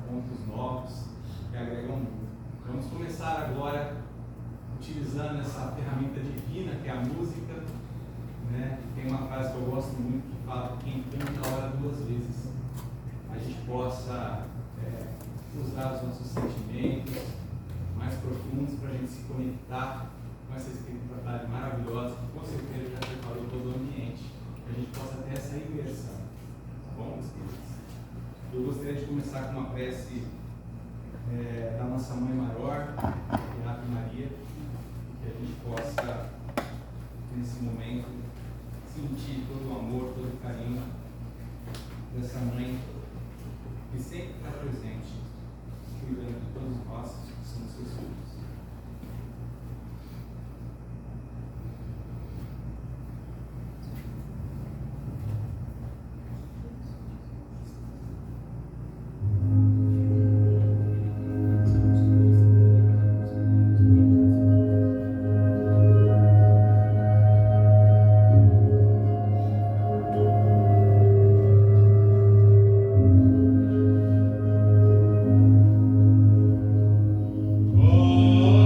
pontos novos que agregam muito. Vamos começar agora utilizando essa ferramenta divina que é a música, né? Tem uma frase que eu gosto muito que fala que quem canta ora duas vezes. A gente possa usar os nossos sentimentos mais profundos para a gente se conectar com essa espiritualidade maravilhosa que com certeza já preparou todo o ambiente, que a gente possa ter essa imersão, tá bom, meus queridos? Eu gostaria de começar com uma prece da nossa Mãe Maior, que é a Ave Maria, que a gente possa, nesse momento, sentir todo o amor, todo o carinho dessa Mãe que sempre está presente, cuidando de todos nós que somos seus filhos. Oh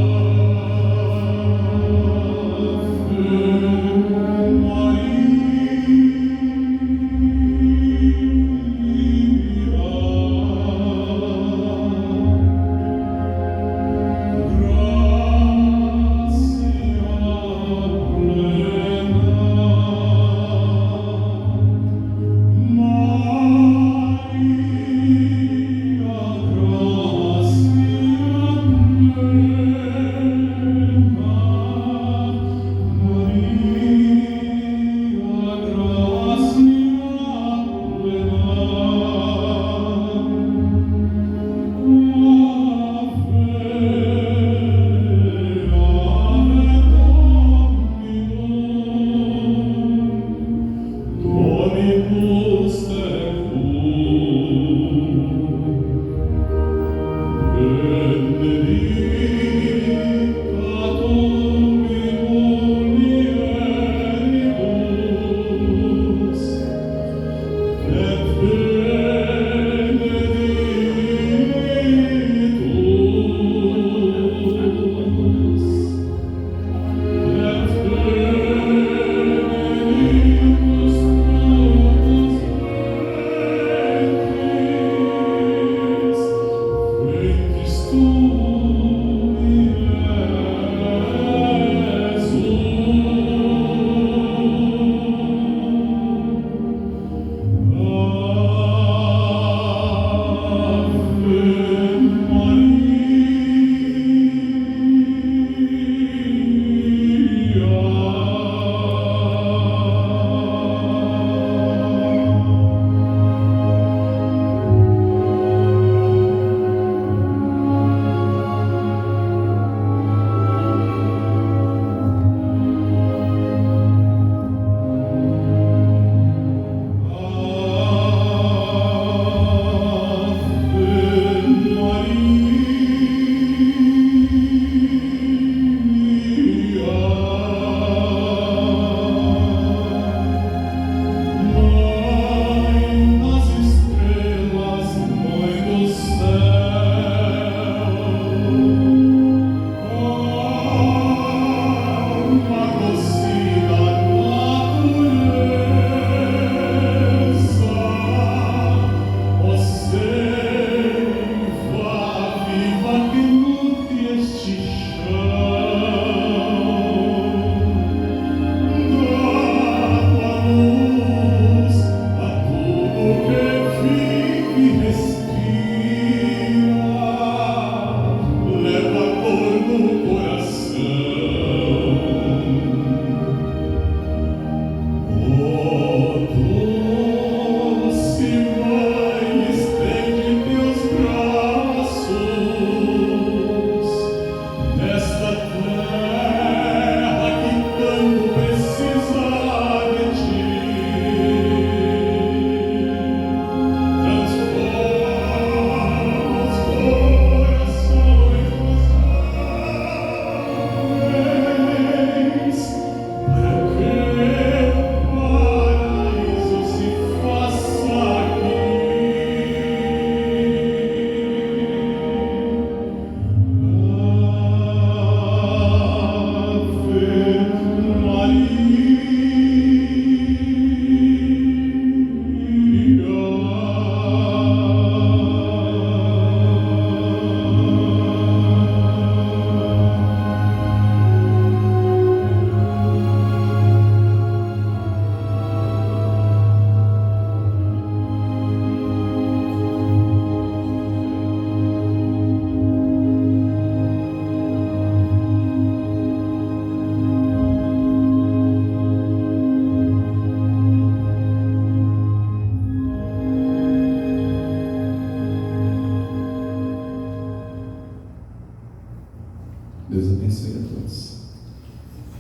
abençoe a todos.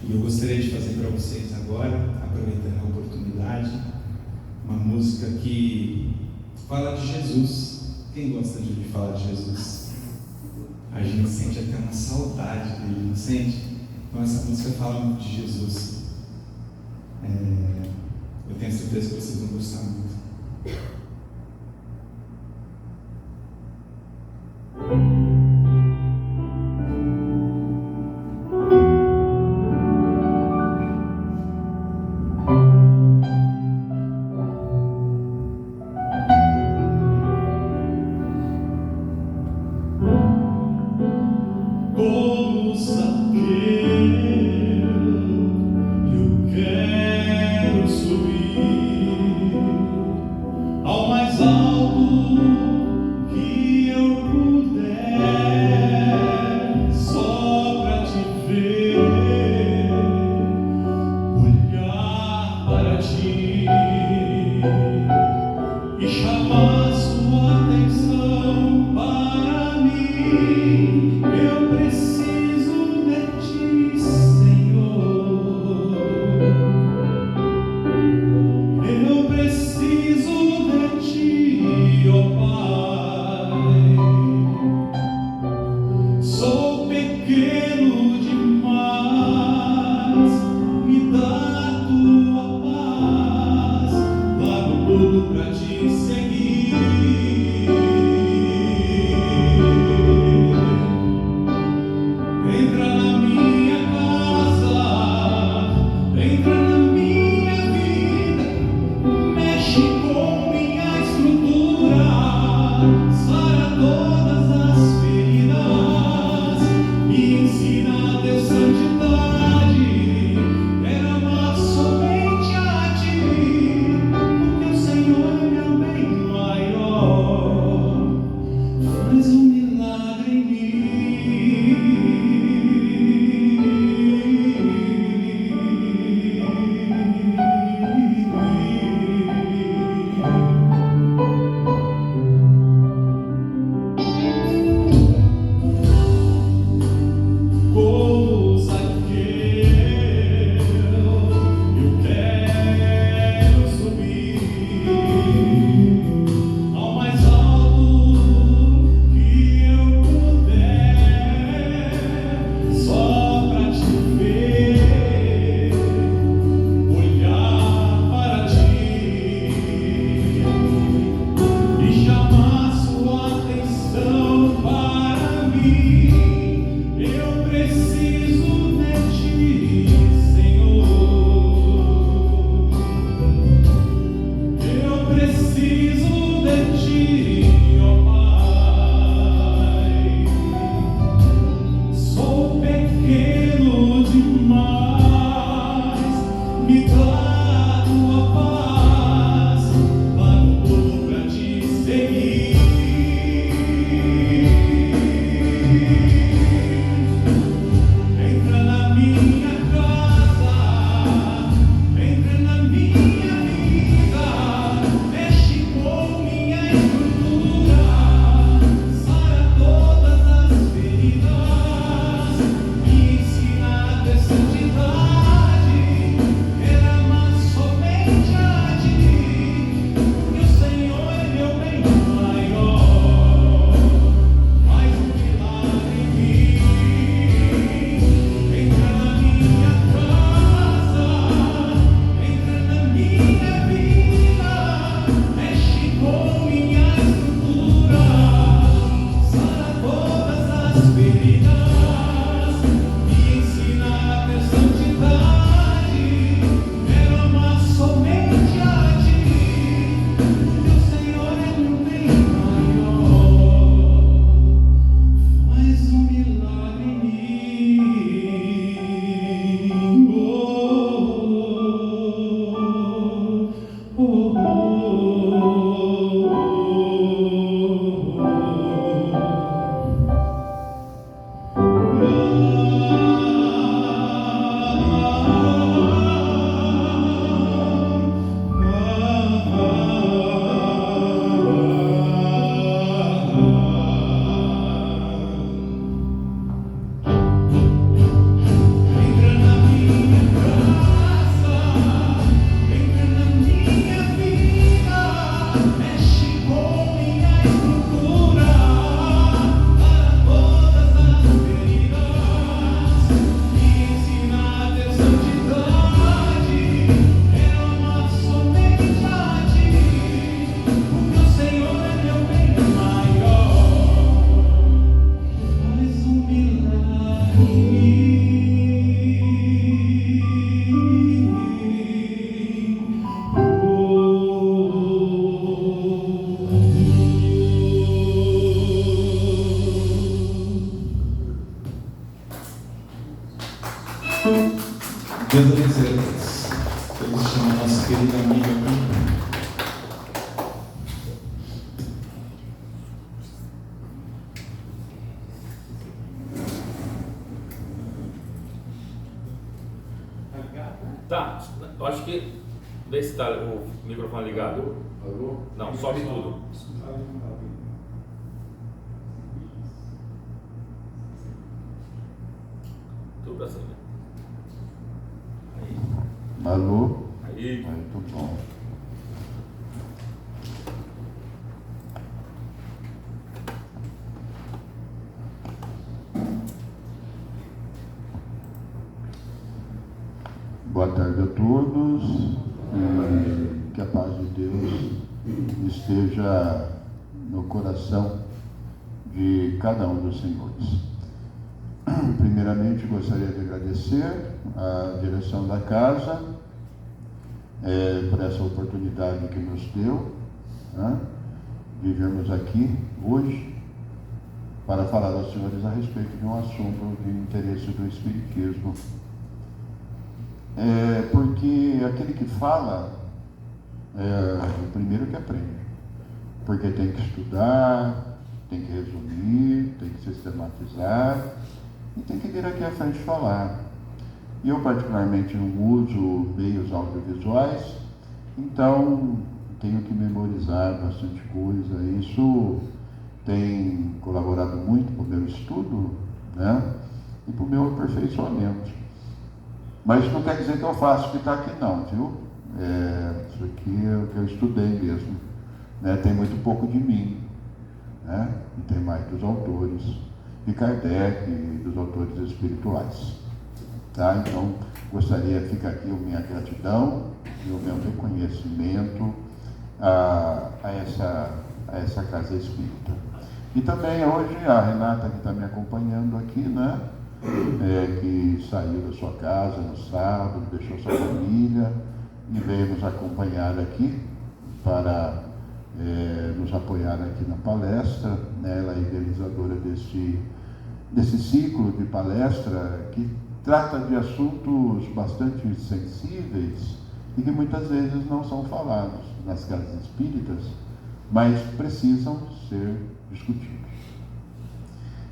E eu gostaria de fazer para vocês agora, aproveitando a oportunidade, uma música que fala de Jesus. Quem gosta de falar de Jesus? A gente sente até uma saudade dele, não sente? Então essa música fala muito de Jesus. Eu tenho certeza que vocês vão gostar muito. Como Zaqueu, eu quero subir Deus abençoe a todos. Vamos chamar nosso querido amigo aqui. Tá, eu acho que. Vê se está o microfone ligado. Não, sobe tudo. Tudo pra cima. Aí. Alô? Aí. Muito bom. Boa tarde a todos. E que a paz de Deus esteja no coração de cada um dos senhores. Primeiramente, gostaria de agradecer a direção da casa por essa oportunidade que nos deu, né, de virmos aqui hoje para falar aos senhores a respeito de um assunto de interesse do Espiritismo. Porque aquele que fala é o primeiro que aprende, porque tem que estudar, tem que resumir, tem que sistematizar e tem que vir aqui à frente falar. E eu particularmente não uso meios audiovisuais, então tenho que memorizar bastante coisa. Isso tem colaborado muito para o meu estudo, né, e para o meu aperfeiçoamento. Mas isso não quer dizer que eu faço o que está aqui não, viu? Isso aqui é o que eu estudei mesmo, né? Tem muito pouco de mim, né? E tem mais dos autores de Kardec e dos autores espirituais, tá? Então, gostaria, fica aqui a minha gratidão e o meu reconhecimento a essa casa espírita. E também hoje a Renata, que está me acompanhando aqui, né? Que saiu da sua casa no sábado, deixou sua família e veio nos acompanhar aqui para nos apoiar aqui na palestra, né? Ela é idealizadora desse ciclo de palestra que trata de assuntos bastante sensíveis e que muitas vezes não são falados nas casas espíritas, mas precisam ser discutidos.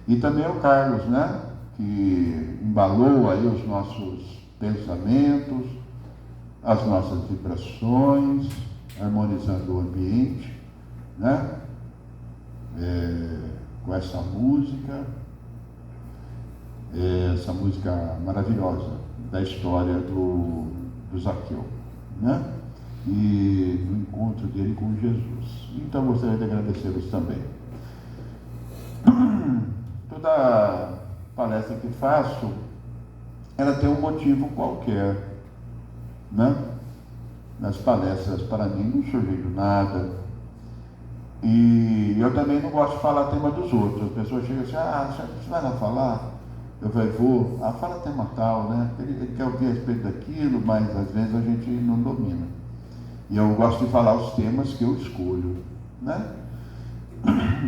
E também o Carlos, né? Que embalou aí os nossos pensamentos, as nossas vibrações, harmonizando o ambiente, né? Com essa música maravilhosa da história do Zaqueu, né? E do encontro dele com Jesus. Então, gostaria de agradecê-los também. Toda palestra que faço, ela tem um motivo qualquer, né? Nas palestras, para mim, não surge do nada. E eu também não gosto de falar tema dos outros. A pessoa chega assim, você vai lá falar? Eu vou, fala tema tal, né? Ele quer ouvir a respeito daquilo, mas às vezes a gente não domina. E eu gosto de falar os temas que eu escolho, né?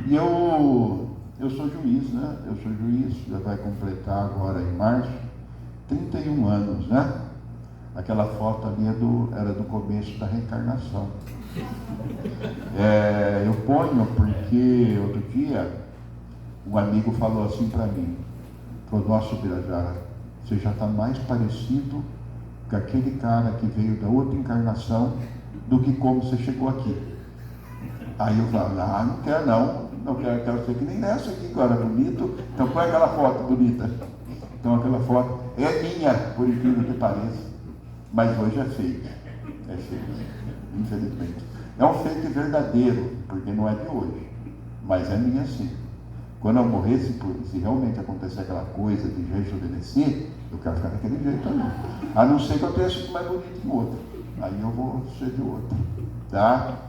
E eu sou juiz, né? Eu sou juiz, já vai completar agora em março, 31 anos, né? Aquela foto ali era do começo da reencarnação. Eu ponho porque outro dia um amigo falou assim para mim, falou, nossa, Birajara, você já está mais parecido com aquele cara que veio da outra encarnação do que como você chegou aqui. Aí eu falo, não quero não quero ser que nem nessa aqui agora, bonito. Então põe aquela foto bonita. Então aquela foto é minha, por incrível que pareça, mas hoje é fake, infelizmente. É um fake verdadeiro, porque não é de hoje, mas é minha sim. Quando eu morrer, se realmente acontecer aquela coisa de rejuvenescer, eu quero ficar daquele jeito ali. A não ser que eu tenha sido mais bonito em outro, aí eu vou ser de outro, tá?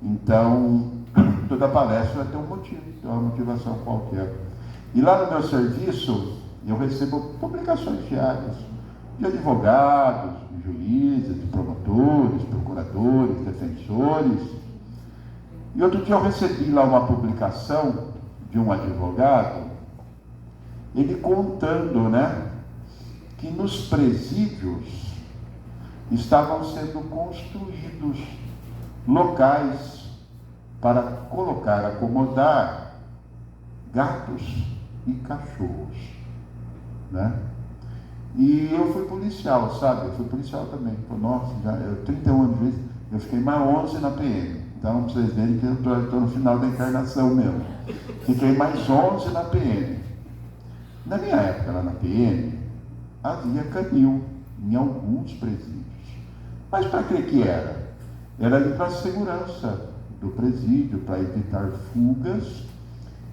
Então, toda palestra vai ter um motivo, tem uma motivação qualquer. E lá no meu serviço, eu recebo publicações diárias de advogados, de juízes, de promotores, procuradores, defensores. E outro dia eu recebi lá uma publicação de um advogado, ele contando, né, que nos presídios estavam sendo construídos locais para colocar, acomodar gatos e cachorros, né? E eu fui policial, sabe? Eu fui policial também. Nossa, já, 31 anos de vez, eu fiquei mais 11 na PM. Então, vocês verem que eu estou no final da encarnação mesmo. Fiquei mais 11 na PM. Na minha época, lá na PM, havia canil em alguns presídios. Mas para que era? Era ali para a segurança do presídio, para evitar fugas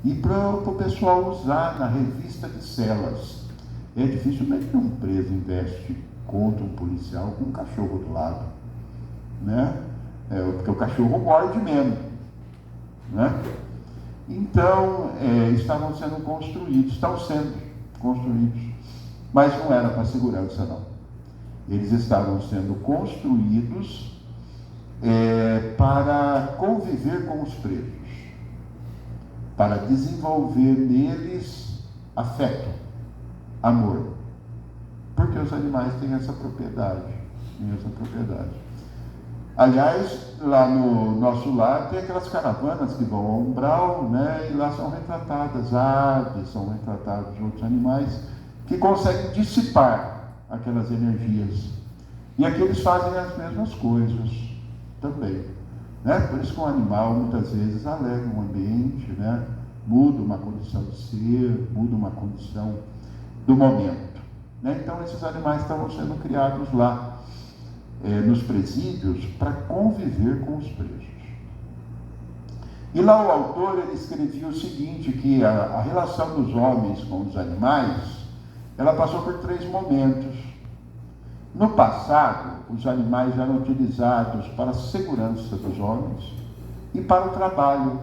e para o pessoal usar na revista de celas. É dificilmente que um preso investe contra um policial com um cachorro do lado, né? Porque o cachorro morde mesmo, né? Então, estavam sendo construídos, estão sendo construídos, mas não era para segurança, não. Eles estavam sendo construídos para conviver com os presos, para desenvolver neles afeto, amor, porque os animais têm essa propriedade, Aliás, lá no nosso lar tem aquelas caravanas que vão ao umbral, né? E lá são retratadas aves, são retratados outros animais que conseguem dissipar aquelas energias. E aqui eles fazem as mesmas coisas também, né? Por isso que um animal muitas vezes alegra um ambiente, né? Muda uma condição de ser, muda uma condição do momento, né? Então esses animais estavam sendo criados lá, nos presídios, para conviver com os presos. E lá o autor ele escrevia o seguinte, que a relação dos homens com os animais, ela passou por 3 momentos. No passado, os animais eram utilizados para a segurança dos homens e para o trabalho.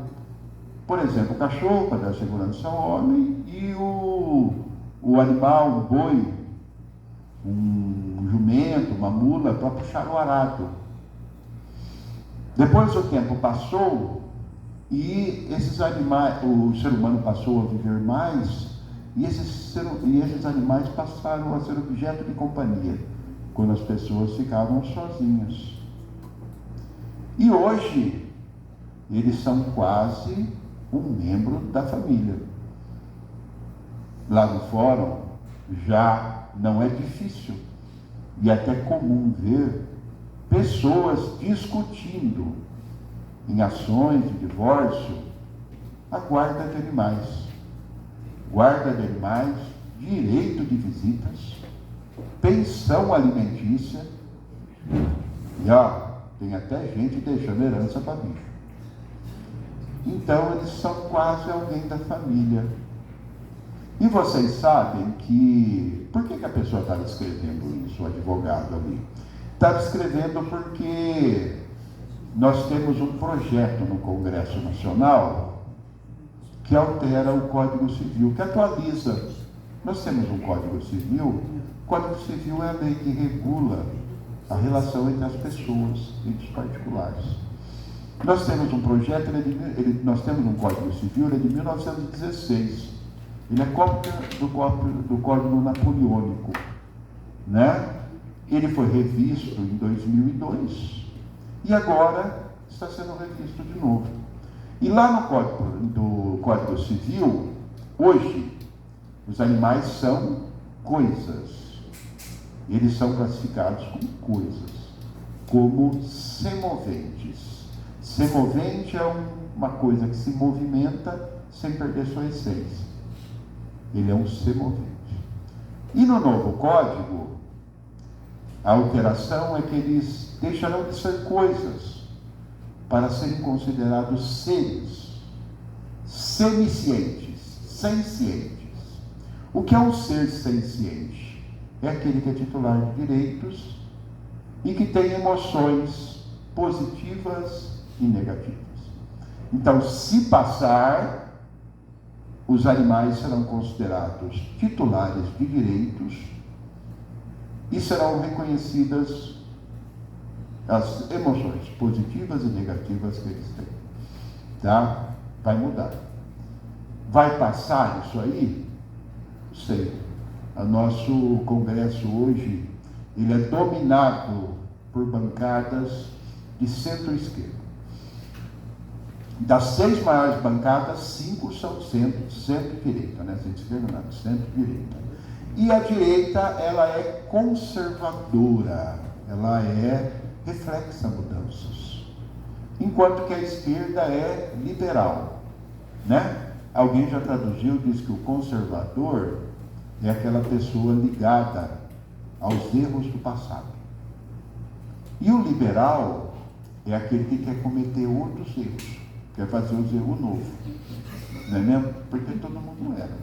Por exemplo, o cachorro para dar segurança ao homem e o animal, um boi, um jumento, uma mula, para puxar o arado. Depois o tempo passou e esses animais, o ser humano passou a viver mais e esses animais passaram a ser objeto de companhia, quando as pessoas ficavam sozinhas. E hoje, eles são quase um membro da família. Lá no fórum, já não é difícil e até comum ver pessoas discutindo em ações de divórcio a guarda de animais. Guarda de animais, direito de visitas, pensão alimentícia e tem até gente deixando herança para bicho. Então eles são quase alguém da família. E vocês sabem que... Por que a pessoa estava escrevendo isso, o advogado ali? Estava escrevendo porque nós temos um projeto no Congresso Nacional que altera o Código Civil, que atualiza. Nós temos um Código Civil. O Código Civil é a lei que regula a relação entre as pessoas, entre os particulares. Nós temos um projeto, nós temos um Código Civil, ele é de 1916. Ele é cópia do Código Napoleônico, né? Ele foi revisto em 2002 e agora está sendo revisto de novo. E lá no Código Civil, hoje, os animais são coisas. Eles são classificados como coisas, como semoventes. Semovente é uma coisa que se movimenta sem perder sua essência. Ele é um semovente. E no novo código, a alteração é que eles deixarão de ser coisas para serem considerados seres semiscientes, sencientes. O que é um ser senciente? É aquele que é titular de direitos e que tem emoções positivas e negativas. Então, se passar, os animais serão considerados titulares de direitos e serão reconhecidas as emoções positivas e negativas que eles têm. Tá? Vai mudar. Vai passar isso aí? Sei. O nosso congresso hoje ele é dominado por bancadas de centro-esquerda. Das 6 maiores bancadas, 5 são centro-direita, né? Centro-esquerda não, centro-direita. E a direita, ela é conservadora, ela é reflexa mudanças. Enquanto que a esquerda é liberal, né? Alguém já traduziu, diz que o conservador é aquela pessoa ligada aos erros do passado. E o liberal é aquele que quer cometer outros erros, quer fazer os erros novos. Não é mesmo? Porque todo mundo era.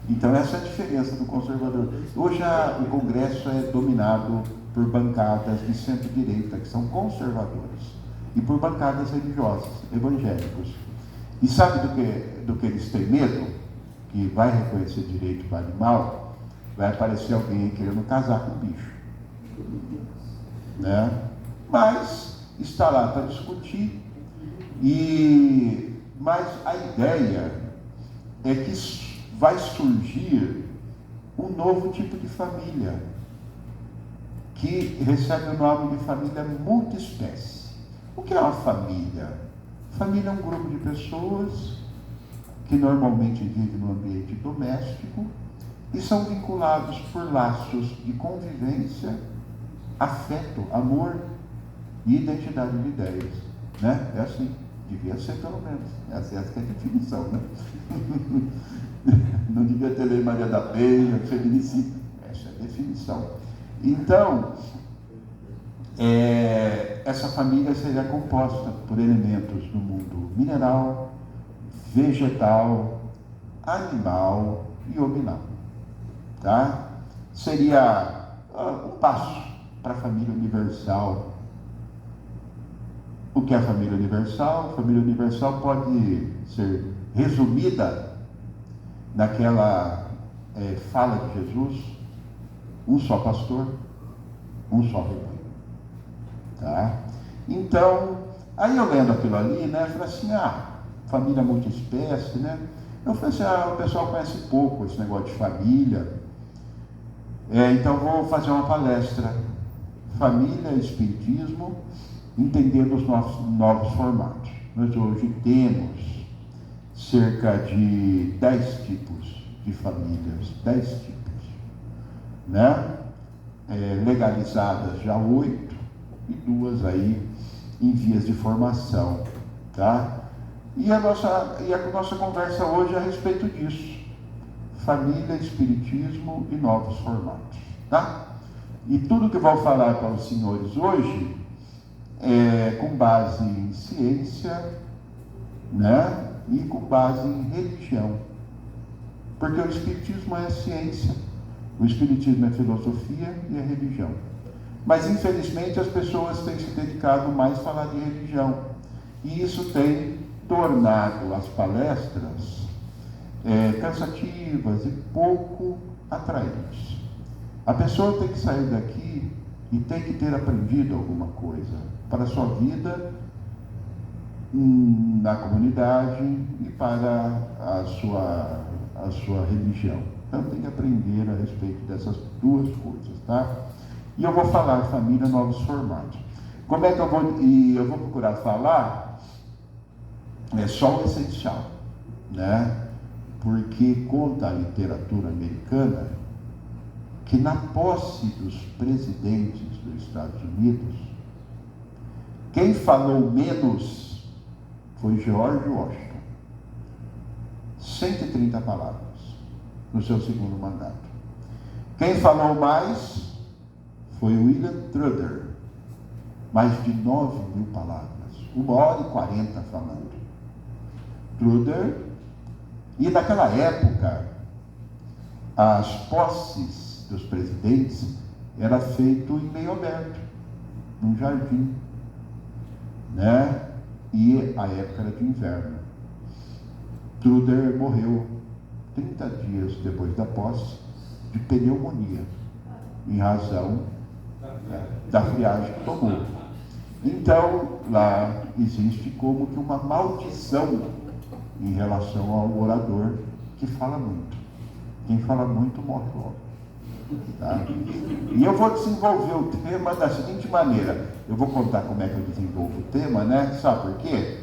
Então essa é a diferença do conservador. Hoje o Congresso é dominado por bancadas de centro-direita, que são conservadoras, e por bancadas religiosas, evangélicos. E sabe do que eles têm medo? Que vai reconhecer direito para animal, vai aparecer alguém querendo casar com o bicho. Né? Mas está lá para discutir. Mas a ideia é que vai surgir um novo tipo de família, que recebe o nome de família multiespécie. O que é uma família? Família é um grupo de pessoas que normalmente vivem no ambiente doméstico e são vinculados por laços de convivência, afeto, amor e identidade de ideias. Né? É assim, devia ser pelo menos. Essa é a definição, né? Não devia ter lei Maria da Penha, feminicídio. Essa é a definição. Então, essa família seria composta por elementos do mundo mineral, vegetal, animal e hominal. Tá? Seria um passo para a família universal. O que é a família universal? A família universal pode ser resumida naquela fala de Jesus: um só pastor, um só rebanho. Tá? Então, aí eu lendo aquilo ali, né, eu falei assim, família multiespécie, né? Eu falei assim, o pessoal conhece pouco esse negócio de família. Então vou fazer uma palestra, Família e Espiritismo, entendendo os novos formatos. Nós hoje temos cerca de 10 tipos de famílias, 10 tipos, né? Legalizadas já 8 e 2 aí em vias de formação, tá? E a nossa conversa hoje é a respeito disso: família, espiritismo e novos formatos, tá? E tudo que vou falar para os senhores hoje é com base em ciência, né? E com base em religião, porque o espiritismo é ciência, o espiritismo é filosofia e é religião. Mas infelizmente as pessoas têm se dedicado mais a falar de religião, e isso tem tornado as palestras cansativas e pouco atraentes. A pessoa tem que sair daqui e tem que ter aprendido alguma coisa para a sua vida na comunidade e para a sua religião. Então tem que aprender a respeito dessas duas coisas, tá? E eu vou falar família, novos formatos. Como é que eu vou... E eu vou procurar falar só o essencial, né? Porque conta a literatura americana que na posse dos presidentes dos Estados Unidos, quem falou menos foi George Washington. 130 palavras no seu segundo mandato. Quem falou mais foi William Truder, mais de 9.000 palavras, 1h40 falando. Truder, e naquela época, as posses dos presidentes era feito em meio aberto, num jardim, né? E a época era de inverno. Truder morreu 30 dias depois da posse de pneumonia, em razão da friagem que tomou. Então, lá existe como que uma maldição em relação ao orador que fala muito. Quem fala muito morre logo. Tá? E eu vou desenvolver o tema da seguinte maneira. Eu vou contar como é que eu desenvolvo o tema, né? Sabe por quê?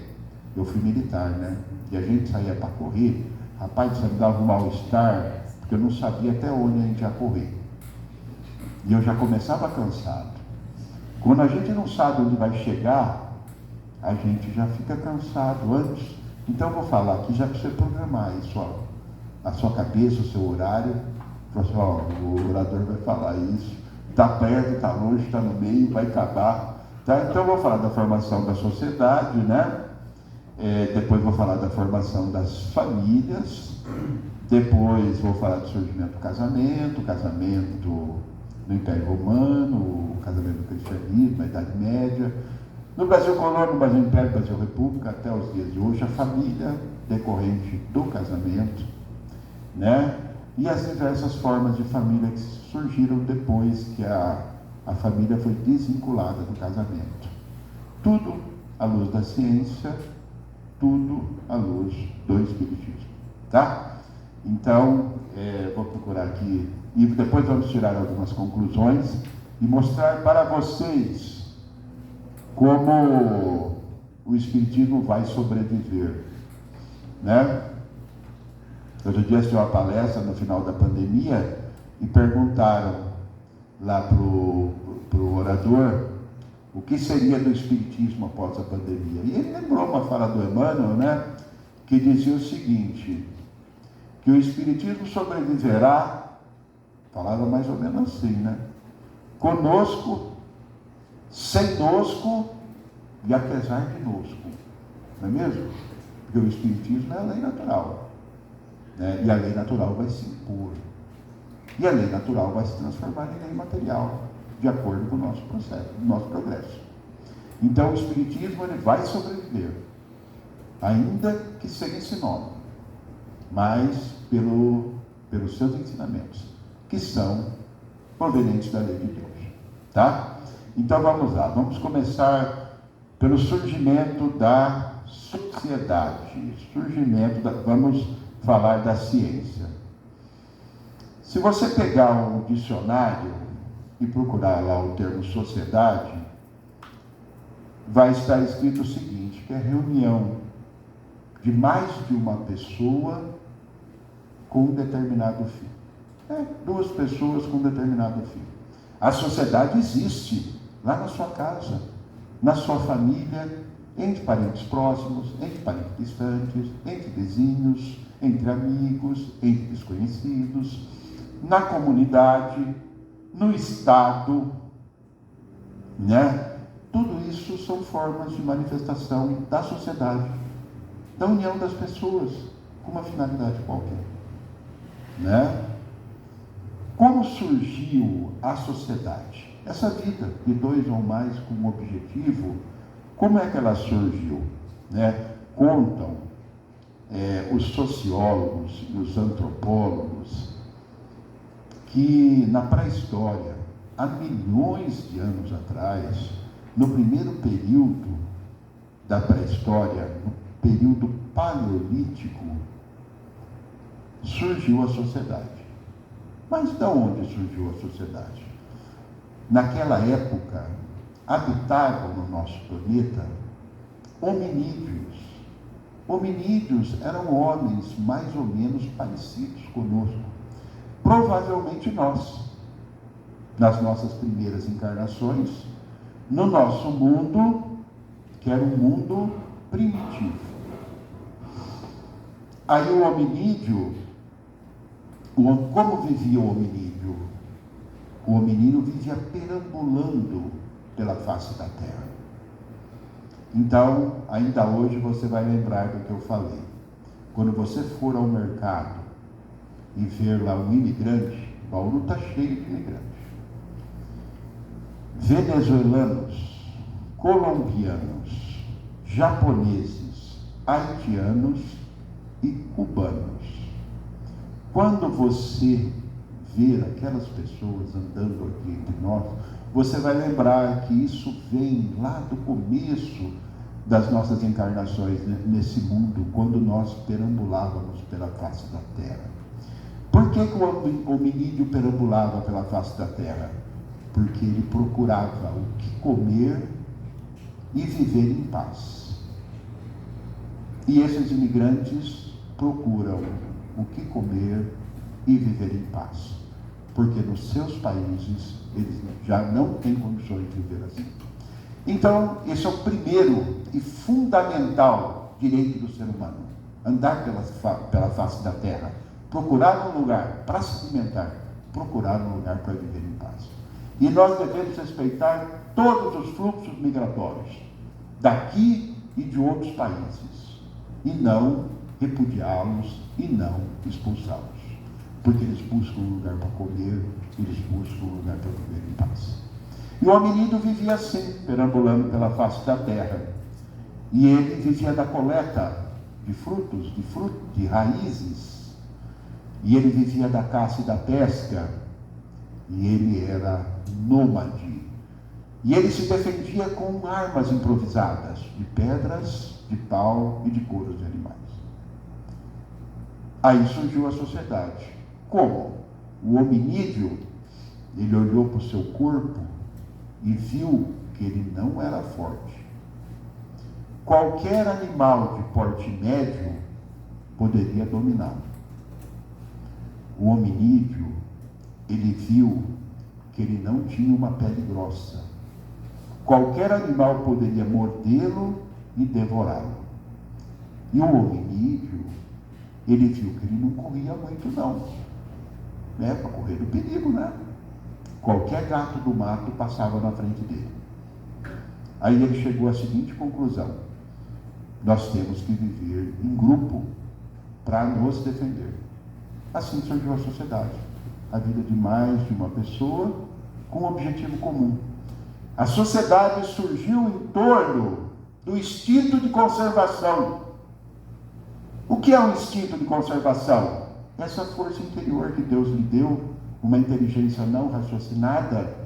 Eu fui militar, né? E a gente saía para correr, rapaz, isso me dava um mal-estar, porque eu não sabia até onde a gente ia correr. E eu já começava cansado. Quando a gente não sabe onde vai chegar, a gente já fica cansado antes. Então eu vou falar aqui já para você programar isso, ó, a sua cabeça, o seu horário. Assim, ó, o orador vai falar isso, está perto, está longe, está no meio, vai acabar. Tá? Então eu vou falar da formação da sociedade, né? Depois vou falar da formação das famílias, depois vou falar do surgimento do casamento no Império Romano, o casamento do cristianismo, na Idade Média, no Brasil colônia, no Brasil Império, no Brasil República, até os dias de hoje, a família decorrente do casamento, né? E as diversas formas de família que surgiram depois que a família foi desvinculada do casamento. Tudo à luz da ciência, tudo à luz do espiritismo, tá? Então, vou procurar aqui, e depois vamos tirar algumas conclusões e mostrar para vocês como o espiritismo vai sobreviver, né? Outro dia assisti uma palestra no final da pandemia e perguntaram lá pro orador o que seria do espiritismo após a pandemia. E ele lembrou uma fala do Emmanuel, né, que dizia o seguinte, que o espiritismo sobreviverá, falava mais ou menos assim, né, conosco, sem nosco e apesar de nosco, não é mesmo? Porque o espiritismo é a lei natural. Né? E a lei natural vai se impor. E a lei natural vai se transformar em lei material, de acordo com o nosso processo, o nosso progresso. Então o espiritismo ele vai sobreviver, ainda que sem esse nome, mas pelos seus ensinamentos, que são provenientes da lei de Deus. Tá? Então vamos lá, vamos começar pelo surgimento da sociedade, vamos falar da ciência. Se você pegar um dicionário e procurar lá o termo sociedade, vai estar escrito o seguinte, que é reunião de mais de uma pessoa com um determinado fim. Duas pessoas com um determinado fim. A sociedade existe lá na sua casa, na sua família, entre parentes próximos, entre parentes distantes, entre vizinhos, entre amigos, entre desconhecidos, na comunidade, no Estado, né? Tudo isso são formas de manifestação da sociedade, da união das pessoas, com uma finalidade qualquer, né? Como surgiu a sociedade? Essa vida de dois ou mais com um objetivo, como é que ela surgiu? Né? Contam os sociólogos e os antropólogos que na pré-história, há milhões de anos atrás, no primeiro período da pré-história, no período paleolítico, surgiu a sociedade. Mas de onde surgiu a sociedade? Naquela época, habitavam no nosso planeta hominídeos. Hominídeos eram homens mais ou menos parecidos conosco. Provavelmente nós, nas nossas primeiras encarnações, no nosso mundo, que era um mundo primitivo. Aí o hominídeo, como vivia o hominídeo? O hominídeo vivia perambulando pela face da terra. Então, ainda hoje você vai lembrar do que eu falei. Quando você for ao mercado e ver lá um imigrante, Bauru está cheio de imigrantes. Venezuelanos, colombianos, japoneses, haitianos e cubanos. Quando você ver aquelas pessoas andando aqui entre nós, você vai lembrar que isso vem lá do começo das nossas encarnações nesse mundo, quando nós perambulávamos pela face da terra. Por Por que o hominídeo perambulava pela face da terra? Porque ele procurava o que comer e viver em paz. E esses imigrantes procuram o que comer e viver em paz, porque nos seus países eles já não têm condições de viver assim. Então, esse é o primeiro e fundamental direito do ser humano: andar pela face da terra, procurar um lugar para se alimentar, procurar um lugar para viver em paz. E nós devemos respeitar todos os fluxos migratórios, daqui e de outros países, e não repudiá-los e não expulsá-los, porque eles buscam um lugar para comer, eles buscam um lugar para viver em paz. E o hominídeo vivia assim, perambulando pela face da terra. E ele vivia da coleta de frutos, de raízes. E ele vivia da caça e da pesca. E ele era nômade. E ele se defendia com armas improvisadas, de pedras, de pau e de couros de animais. Aí surgiu a sociedade. Como? O hominídeo, ele olhou para o seu corpo e viu que ele não era forte. Qualquer animal de porte médio poderia dominá-lo. O hominídeo, ele viu que ele não tinha uma pele grossa. Qualquer animal poderia mordê-lo e devorá-lo. E o hominídeo, ele viu que ele não corria muito não, né? Para correr do perigo, né? Qualquer gato do mato passava na frente dele. Aí ele chegou à seguinte conclusão: nós temos que viver em grupo para nos defender. Assim surgiu a sociedade, a vida de mais de uma pessoa com um objetivo comum. A sociedade surgiu em torno do instinto de conservação. O que é um instinto de conservação? Essa força interior que Deus lhe deu, uma inteligência não raciocinada,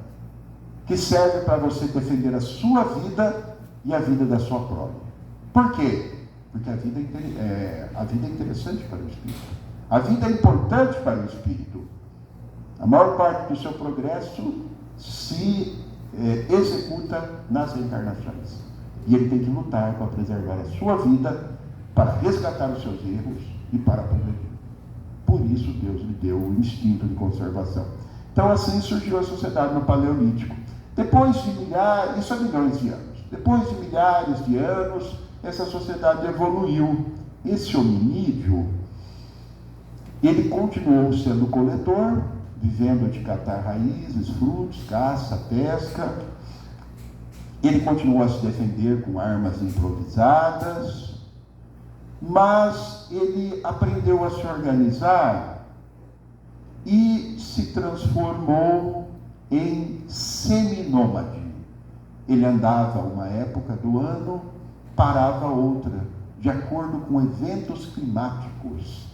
que serve para você defender a sua vida e a vida da sua prole. Por quê? Porque a vida é interessante para o espírito. A vida é importante para o espírito. A maior parte do seu progresso se executa nas reencarnações. E ele tem que lutar para preservar a sua vida, para resgatar os seus erros e para progredir. Por isso Deus lhe deu o instinto de conservação. Então assim surgiu a sociedade no Paleolítico. Depois de milhões de anos. Depois de milhares de anos, essa sociedade evoluiu. Esse hominídeo, ele continuou sendo coletor, vivendo de catar raízes, frutos, caça, pesca. Ele continuou a se defender com armas improvisadas, mas ele aprendeu a se organizar e se transformou em seminômade. Ele andava uma época do ano, parava outra, de acordo com eventos climáticos.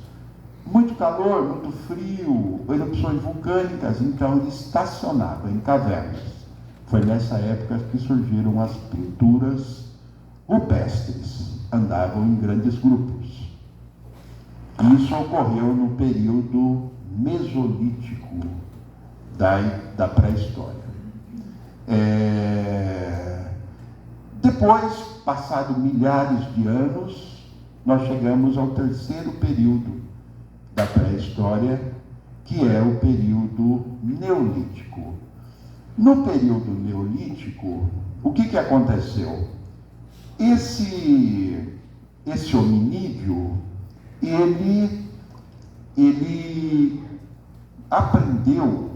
Muito calor, muito frio, erupções vulcânicas, então ele estacionava em cavernas. Foi nessa época que surgiram as pinturas rupestres. Andavam em grandes grupos. Isso ocorreu no período mesolítico da pré-história. Depois, passado milhares de anos, nós chegamos ao terceiro período da pré-história, que é o período neolítico. No período neolítico, o que aconteceu? Esse hominídeo, ele aprendeu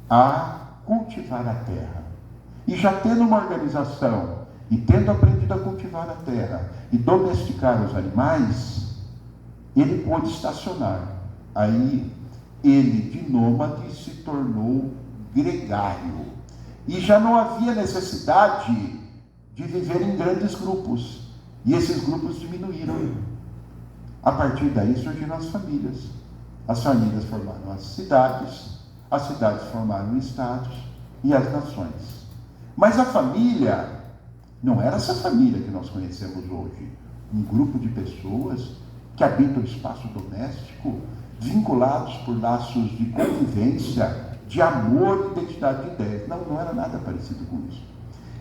a cultivar a terra. E já tendo uma organização, e tendo aprendido a cultivar a terra, e domesticar os animais, ele pôde estacionar. Aí, ele, de nômade, se tornou gregário. E já não havia necessidade de viver em grandes grupos. E esses grupos diminuíram. A partir daí surgiram as famílias. As famílias formaram as cidades formaram estados e as nações. Mas a família não era essa família que nós conhecemos hoje. Um grupo de pessoas que habitam o espaço doméstico, vinculados por laços de convivência, de amor e identidade de ideias. Não era nada parecido com isso.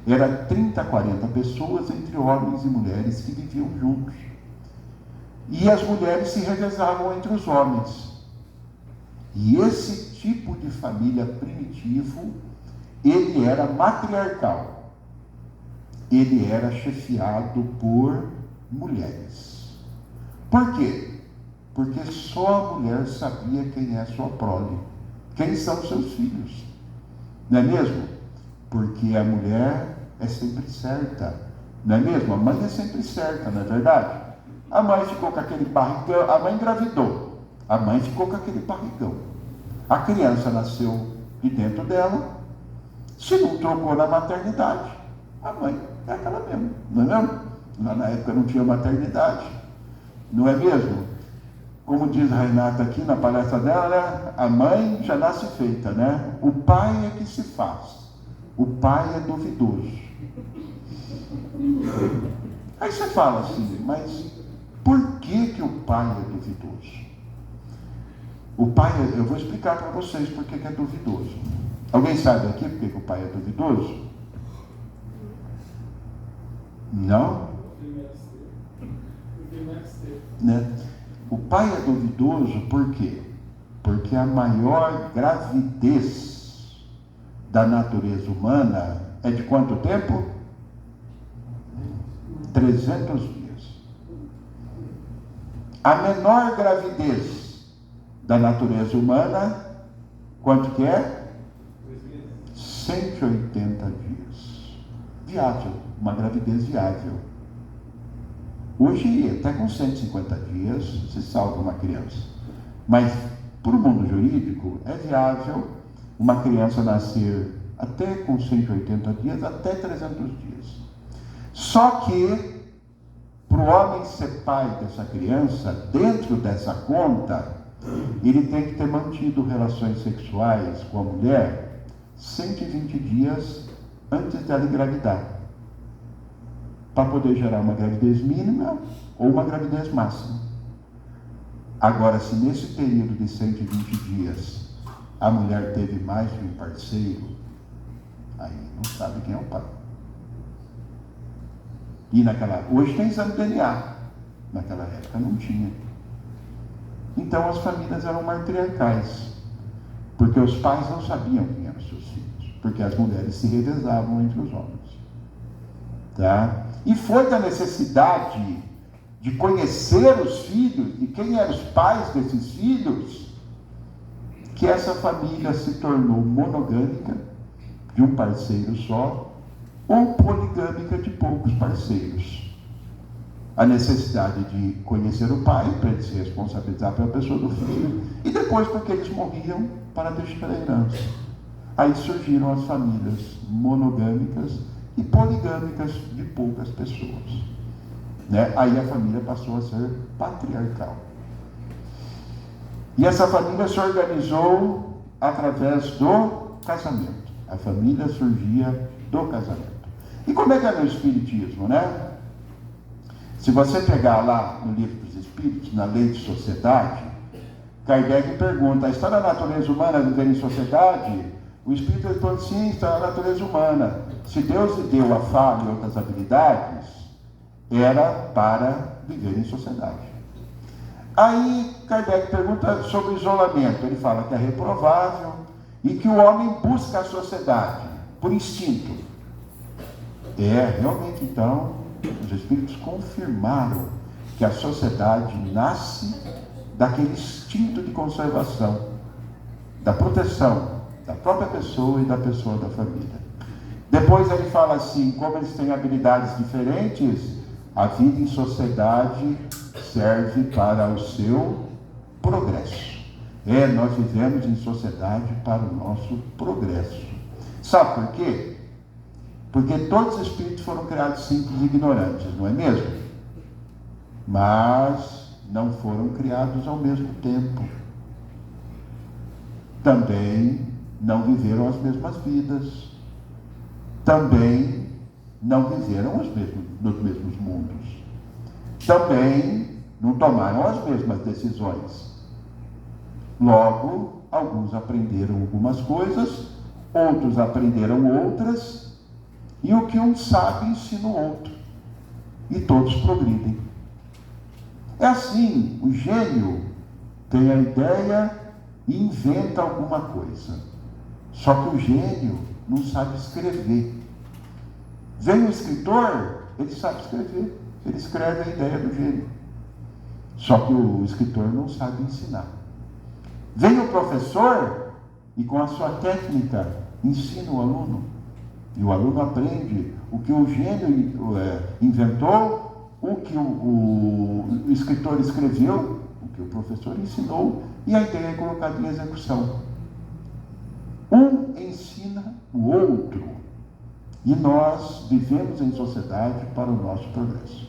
Era 30, 40 pessoas, entre homens e mulheres, que viviam juntos. E as mulheres se revezavam entre os homens. E esse tipo de família primitivo, ele era matriarcal. Ele era chefiado por mulheres. Por quê? Porque só a mulher sabia quem é sua prole, quem são seus filhos. Não é mesmo? Porque a mulher é sempre certa. Não é mesmo? A mãe é sempre certa, não é verdade? A mãe ficou com aquele barrigão, a mãe engravidou. A mãe ficou com aquele barrigão. A criança nasceu de dentro dela. Se não trocou na maternidade, a mãe é aquela mesmo, não é mesmo? Lá na época não tinha maternidade, não é mesmo? Como diz a Renata aqui na palestra dela, né? A mãe já nasce feita, né? O pai é que se faz. O pai é duvidoso. Aí você fala assim, mas por que o pai é duvidoso? O pai, eu vou explicar para vocês por que é duvidoso. Alguém sabe aqui por que o pai é duvidoso? Não? Né? O pai é duvidoso por quê? Porque a maior gravidez da natureza humana é de quanto tempo? 300 dias. A menor gravidez da natureza humana, quanto que é? 180 dias. Viável, uma gravidez viável. Hoje, até com 150 dias, se salva uma criança. Mas, para o mundo jurídico, é viável uma criança nascer até com 180 dias, até 300 dias. Só que, para o homem ser pai dessa criança, dentro dessa conta, ele tem que ter mantido relações sexuais com a mulher 120 dias antes dela engravidar, para poder gerar uma gravidez mínima ou uma gravidez máxima. Agora, se nesse período de 120 dias a mulher teve mais de um parceiro, aí não sabe quem é o pai. E hoje tem exame de DNA, naquela época não tinha. Então as famílias eram matriarcais, porque os pais não sabiam quem eram seus filhos, porque as mulheres se revezavam entre os homens. Tá? E foi da necessidade de conhecer os filhos, e quem eram os pais desses filhos, que essa família se tornou monogâmica, de um parceiro só, ou poligâmica de poucos parceiros. A necessidade de conhecer o pai, para ele se responsabilizar pela pessoa do filho, e depois porque eles morriam para deixar a herança. Aí surgiram as famílias monogâmicas e poligâmicas de poucas pessoas. Né? Aí a família passou a ser patriarcal. E essa família se organizou através do casamento. A família surgia do casamento. E como é que é no Espiritismo, né? Se você pegar lá no Livro dos Espíritos, na Lei de Sociedade, Kardec pergunta, está na natureza humana viver em sociedade? O Espírito responde, sim, está na natureza humana. Se Deus lhe deu a fala e outras habilidades, era para viver em sociedade. Aí Kardec pergunta sobre o isolamento. Ele fala que é reprovável e que o homem busca a sociedade por instinto. Realmente, então, os Espíritos confirmaram que a sociedade nasce daquele instinto de conservação, da proteção da própria pessoa e da pessoa da família. Depois ele fala assim, como eles têm habilidades diferentes, a vida em sociedade serve para o seu progresso. Nós vivemos em sociedade para o nosso progresso. Sabe por quê? Porque todos os espíritos foram criados simples e ignorantes, não é mesmo? Mas não foram criados ao mesmo tempo. Também não viveram as mesmas vidas. Também não viveram nos mesmos mundos. Também não tomaram as mesmas decisões. Logo, alguns aprenderam algumas coisas, outros aprenderam outras, e o que um sabe ensina o outro. E todos progridem. É assim, o gênio tem a ideia e inventa alguma coisa. Só que o gênio não sabe escrever. Vem o escritor, ele sabe escrever. Ele escreve a ideia do gênio. Só que o escritor não sabe ensinar. Vem o professor e com a sua técnica ensina o aluno. E o aluno aprende o que o gênio inventou, o que o escritor escreveu, o que o professor ensinou, e a ideia é colocada em execução. Um ensina o outro. E nós vivemos em sociedade para o nosso progresso.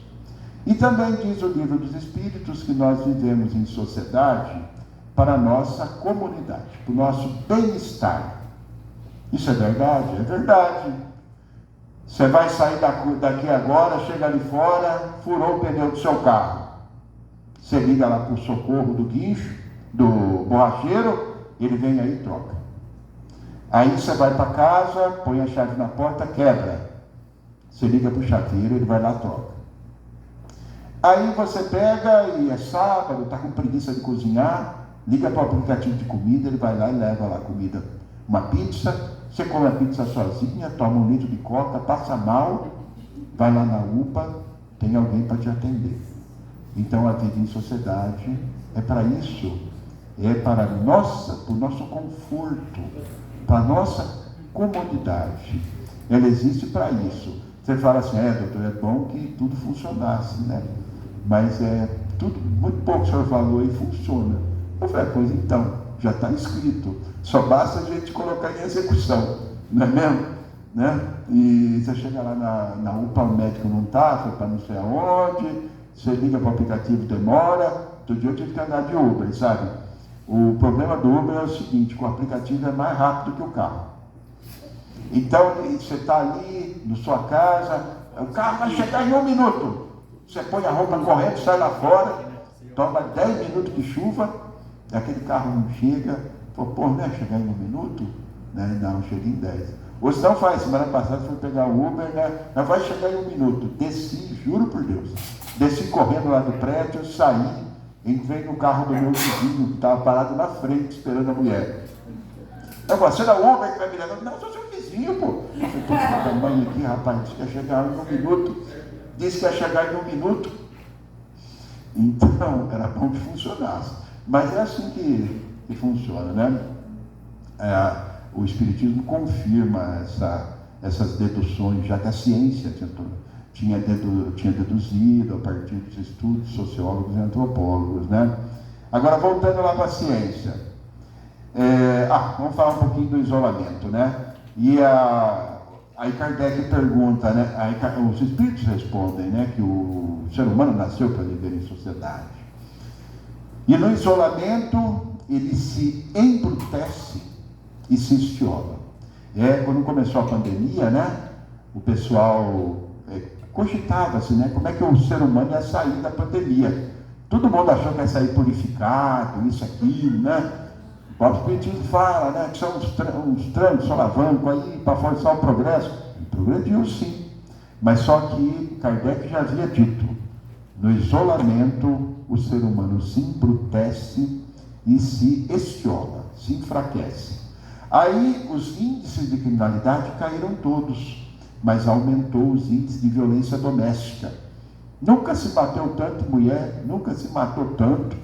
E também diz o Livro dos Espíritos que nós vivemos em sociedade para a nossa comunidade, para o nosso bem-estar. Isso é verdade? É verdade. Você vai sair daqui agora, chega ali fora, furou o pneu do seu carro. Você liga lá para o socorro do guincho, do borracheiro, ele vem aí e troca. Aí você vai para casa, põe a chave na porta, quebra. Você liga para o chaveiro, ele vai lá e troca. Aí você pega e é sábado, está com preguiça de cozinhar, liga para o aplicativo de comida, ele vai lá e leva lá a comida. Uma pizza, você come a pizza sozinha, toma 1 litro de coca, passa mal, vai lá na UPA, tem alguém para te atender. Então a vida em sociedade é para isso, é para o nosso conforto, para a nossa comodidade. Ela existe para isso. Você fala assim, doutor, é bom que tudo funcionasse, né? Mas tudo, muito pouco o senhor falou e funciona. Eu falei, pois então, já está escrito. Só basta a gente colocar em execução, não é mesmo? Né? E você chega lá na UPA, o médico não está, foi para não sei aonde, você liga para o aplicativo, demora. Outro dia eu tive que andar de Uber, sabe? O problema do Uber é o seguinte, que o aplicativo é mais rápido que o carro. Então, você está ali, na sua casa, o carro vai chegar em 1 minuto. Você põe a roupa correndo, sai lá fora, toma 10 minutos de chuva, aquele carro não chega. Pô, não é chegar em 1 minuto? Né? Não, chega em 10. Ou senão faz, semana passada foi pegar o Uber, né? Não vai chegar em 1 minuto. Desci, juro por Deus. Desci correndo lá do prédio, saí, entrei no carro do meu vizinho, que estava parado na frente, esperando a mulher. Eu falei, você é da Uber que vai me levar? Não, eu sou seu vizinho, pô. Eu estou com a mãe aqui, rapaz, disse que ia chegar em 1 minuto. Disse que ia chegar em 1 minuto. Então, era bom que funcionasse. Mas é assim que funciona, né? O Espiritismo confirma essas deduções, já que a ciência tinha deduzido a partir dos estudos de sociólogos e antropólogos, né? Agora, voltando lá para a ciência. Vamos falar um pouquinho do isolamento, né? E aí Kardec pergunta, né? Aí os espíritos respondem, né? Que o ser humano nasceu para viver em sociedade. E no isolamento, ele se embrutece e se estiola. Quando começou a pandemia, né? O pessoal cogitava-se, né? Como é que o ser humano ia sair da pandemia? Todo mundo achou que ia sair purificado, isso, aquilo, né? O próprio Espiritismo fala, né? Que são uns trancos, solavanco aí para forçar o progresso. E progrediu, sim. Mas só que Kardec já havia dito, no isolamento, o ser humano se embrutece e se estiola, se enfraquece. Aí os índices de criminalidade caíram todos, mas aumentou os índices de violência doméstica. Nunca se bateu tanto mulher, nunca se matou tanto,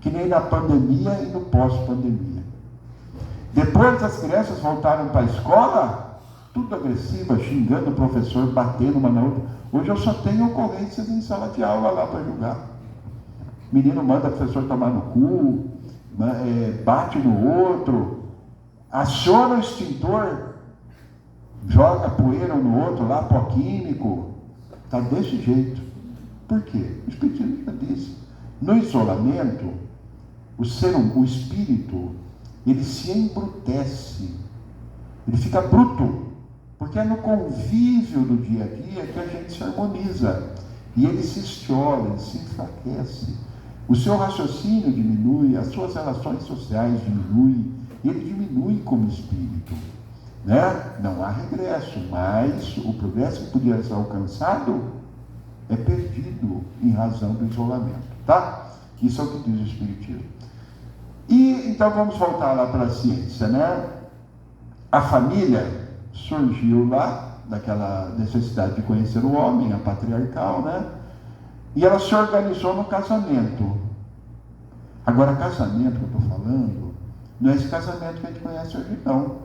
que nem na pandemia e no pós-pandemia. Depois as crianças voltaram para a escola, tudo agressiva, xingando o professor, batendo uma na outra. Hoje eu só tenho ocorrências em sala de aula lá para julgar. Menino manda o professor tomar no cu, bate no outro, aciona o extintor, joga poeira um no outro lá, pó químico. Está desse jeito. Por quê? O Espiritismo já disse. No isolamento, o espírito, ele se embrutece, ele fica bruto, porque é no convívio do dia a dia que a gente se harmoniza, e ele se estiola, ele se enfraquece. o seu raciocínio diminui, as suas relações sociais diminuem, ele diminui como espírito, né? Não há regresso, mas o progresso que podia ser alcançado é perdido em razão do isolamento, tá? Isso é o que diz o Espiritismo. E então vamos voltar lá para a ciência, né? A família surgiu lá, daquela necessidade de conhecer o homem, a patriarcal, né? E ela se organizou no casamento. Agora, casamento que eu estou falando, não é esse casamento que a gente conhece hoje, não.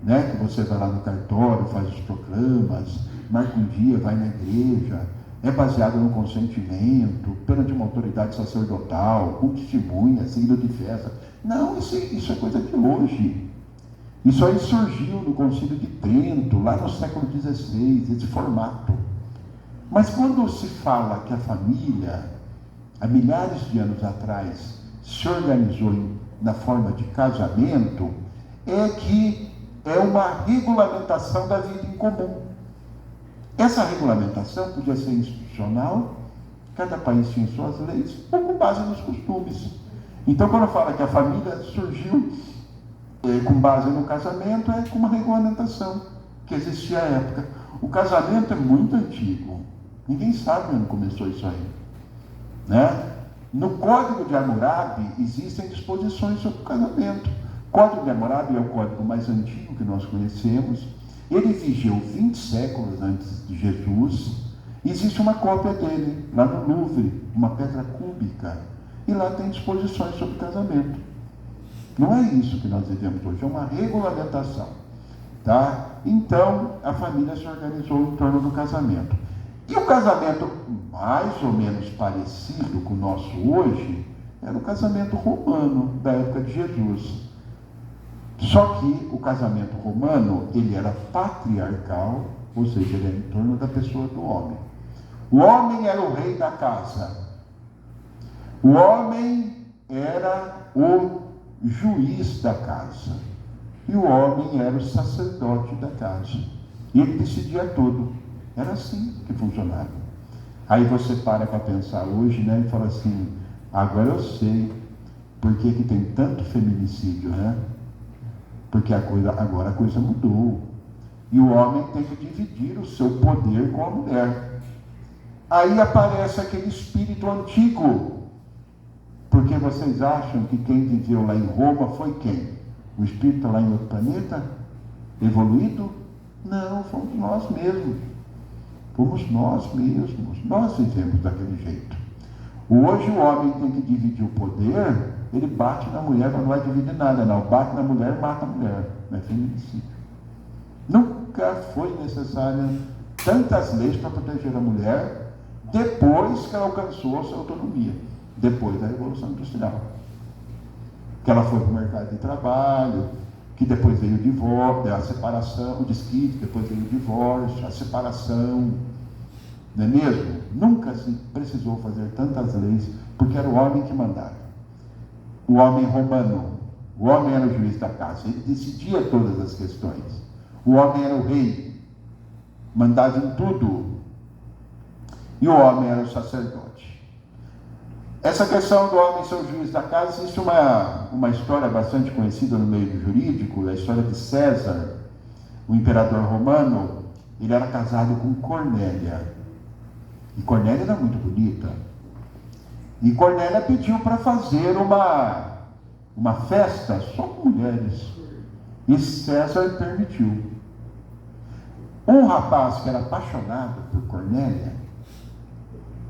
Né? Que você vai lá no cartório, faz os proclamas, marca um dia, vai na igreja, é baseado no consentimento, perante uma autoridade sacerdotal, com testemunha, seguido de festa. Não, isso é coisa de hoje. Isso aí surgiu no Concílio de Trento, lá no século XVI, esse formato. Mas quando se fala que a família, há milhares de anos atrás, se organizou na forma de casamento, é que é uma regulamentação da vida em comum. Essa regulamentação podia ser institucional, cada país tinha suas leis, ou com base nos costumes. Então, quando fala que a família surgiu com base no casamento, é com uma regulamentação que existia à época. O casamento é muito antigo. Ninguém sabe onde começou isso aí, né? No Código de Hammurabi existem disposições sobre o casamento. O Código de Hammurabi é o código mais antigo que nós conhecemos. Ele vigeu 20 séculos antes de Jesus. Existe uma cópia dele lá no Louvre, uma pedra cúbica, e lá tem disposições sobre casamento. Não é isso que nós vivemos hoje, é uma regulamentação, tá? Então a família se organizou em torno do casamento. E o casamento mais ou menos parecido com o nosso hoje era o casamento romano da época de Jesus. Só que o casamento romano, ele era patriarcal, ou seja, ele era em torno da pessoa do homem. O homem era o rei da casa. O homem era o juiz da casa. E o homem era o sacerdote da casa. E ele decidia tudo. Era assim que funcionava. Aí você para pensar hoje, né, e fala assim, agora eu sei por que tem tanto feminicídio, né? Porque agora a coisa mudou. E o homem tem que dividir o seu poder com a mulher. Aí aparece aquele espírito antigo. Porque vocês acham que quem viveu lá em Roma foi quem? O espírito lá em outro planeta? Evoluído? Não, fomos nós mesmos. Fomos nós mesmos. Nós vivemos daquele jeito. Hoje o homem tem que dividir o poder, ele bate na mulher, mas não vai dividir nada, não. Bate na mulher, mata a mulher. Não é feminicídio. Nunca foi necessária tantas leis para proteger a mulher depois que ela alcançou a sua autonomia. Depois da Revolução Industrial. Que ela foi para o mercado de trabalho, que depois veio o divórcio, a separação, o desquite, depois veio o divórcio, a separação. Não é mesmo? Nunca se precisou fazer tantas leis, porque era o homem que mandava. O homem romano, o homem era o juiz da casa, ele decidia todas as questões. O homem era o rei, mandava em tudo. E o homem era o sacerdote. Essa questão do homem ser o juiz da casa, existe uma história bastante conhecida no meio jurídico, a história de César, o imperador romano. Ele era casado com Cornélia. E Cornélia era muito bonita. E Cornélia pediu para fazer uma festa só com mulheres. E César permitiu. Um rapaz que era apaixonado por Cornélia,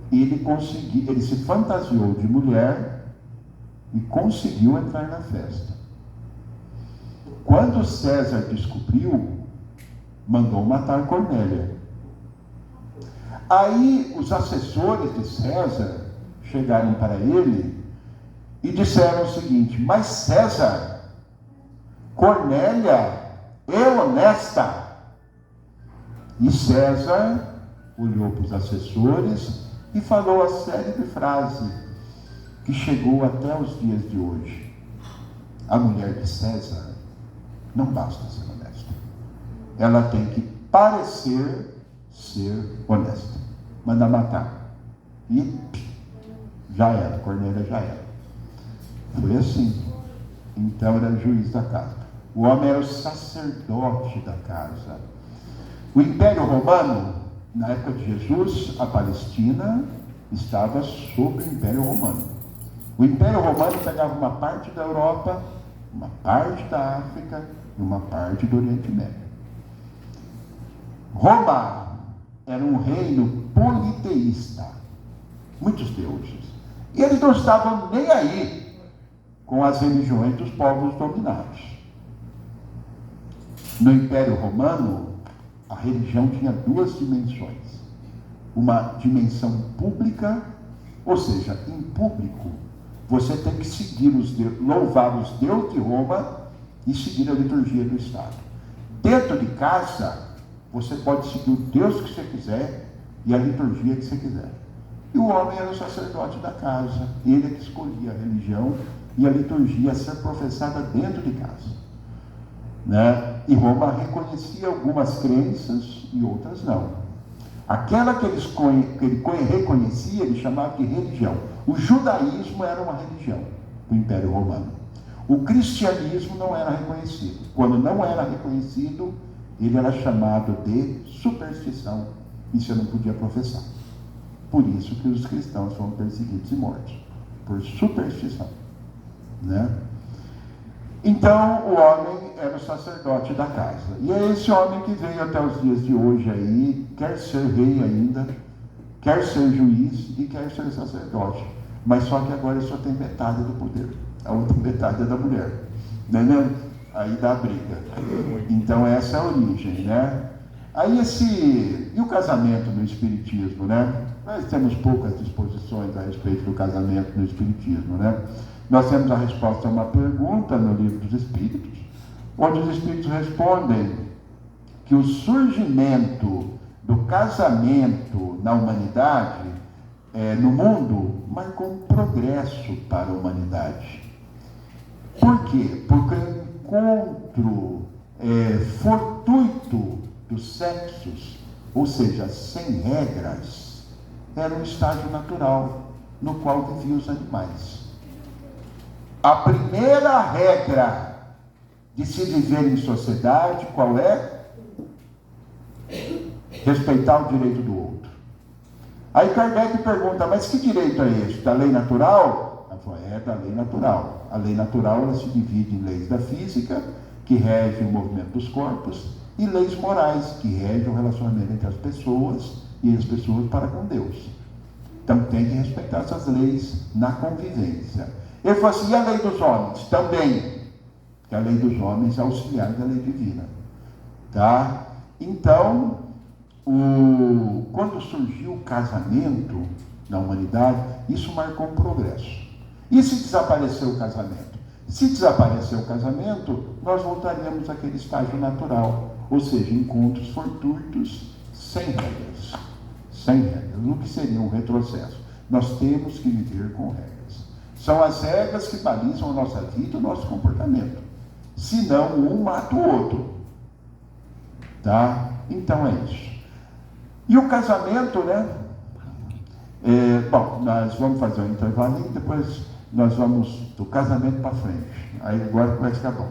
ele se fantasiou de mulher e conseguiu entrar na festa. Quando César descobriu, mandou matar Cornélia. Aí os assessores de César chegaram para ele e disseram o seguinte: mas César, Cornélia é honesta. E César olhou para os assessores e falou a célebre frase que chegou até os dias de hoje: a mulher de César não basta ser honesta, ela tem que parecer ser honesta. Manda matar. E já era, Cornélio já era. Foi assim. Então era juiz da casa. O homem era o sacerdote da casa. O Império Romano, na época de Jesus, a Palestina estava sob o Império Romano. O Império Romano pegava uma parte da Europa, uma parte da África e uma parte do Oriente Médio. Roma era um reino politeísta, muitos deuses. E eles não estavam nem aí com as religiões dos povos dominados. No Império Romano, a religião tinha duas dimensões. Uma dimensão pública, ou seja, em público, você tem que seguir louvar os deuses de Roma e seguir a liturgia do Estado. Dentro de casa, você pode seguir o Deus que você quiser e a liturgia que você quiser. E o homem era o sacerdote da casa, ele é que escolhia a religião e a liturgia a ser professada dentro de casa. Né? E Roma reconhecia algumas crenças e outras não. Aquela que ele reconhecia, ele chamava de religião. O judaísmo era uma religião do Império Romano. O cristianismo não era reconhecido. Quando não era reconhecido, ele era chamado de superstição e você não podia professar. Por isso que os cristãos foram perseguidos e mortos, por superstição. Né? Então, o homem era o sacerdote da casa. E é esse homem que veio até os dias de hoje aí, quer ser rei ainda, quer ser juiz e quer ser sacerdote. Mas só que agora ele só tem metade do poder. A outra metade é da mulher. Entendeu? Aí dá briga. Então, essa é a origem, né? Aí e o casamento no Espiritismo, né? Nós temos poucas disposições a respeito do casamento no Espiritismo, né? Nós temos a resposta a uma pergunta no Livro dos Espíritos, onde os Espíritos respondem que o surgimento do casamento na humanidade, no mundo, marcou um progresso para a humanidade. Por quê? Porque o encontro fortuito dos sexos, ou seja, sem regras, era um estágio natural no qual viviam os animais. A primeira regra de se viver em sociedade, qual é? Respeitar o direito do outro. Aí Kardec pergunta, mas que direito é esse? Da lei natural? Ela falou, da lei natural. A lei natural ela se divide em leis da física, que regem o movimento dos corpos, e leis morais, que regem o relacionamento entre as pessoas e as pessoas para com Deus. Então tem que respeitar essas leis na convivência. Ele falou assim, e a lei dos homens? Também. Que a lei dos homens é auxiliar da lei divina. Tá? Então, quando surgiu o casamento na humanidade, isso marcou um progresso. E se desapareceu o casamento? Se desaparecer o casamento, nós voltaríamos àquele estágio natural, ou seja, encontros fortuitos sem regras. Sem regras, o que seria um retrocesso. Nós temos que viver com regras. São as regras que balizam a nossa vida e o nosso comportamento. Senão, um mata o outro. Tá? Então é isso. E o casamento, né? Bom, nós vamos fazer um intervalo e depois nós vamos do casamento para frente. Aí agora vai ficar bom.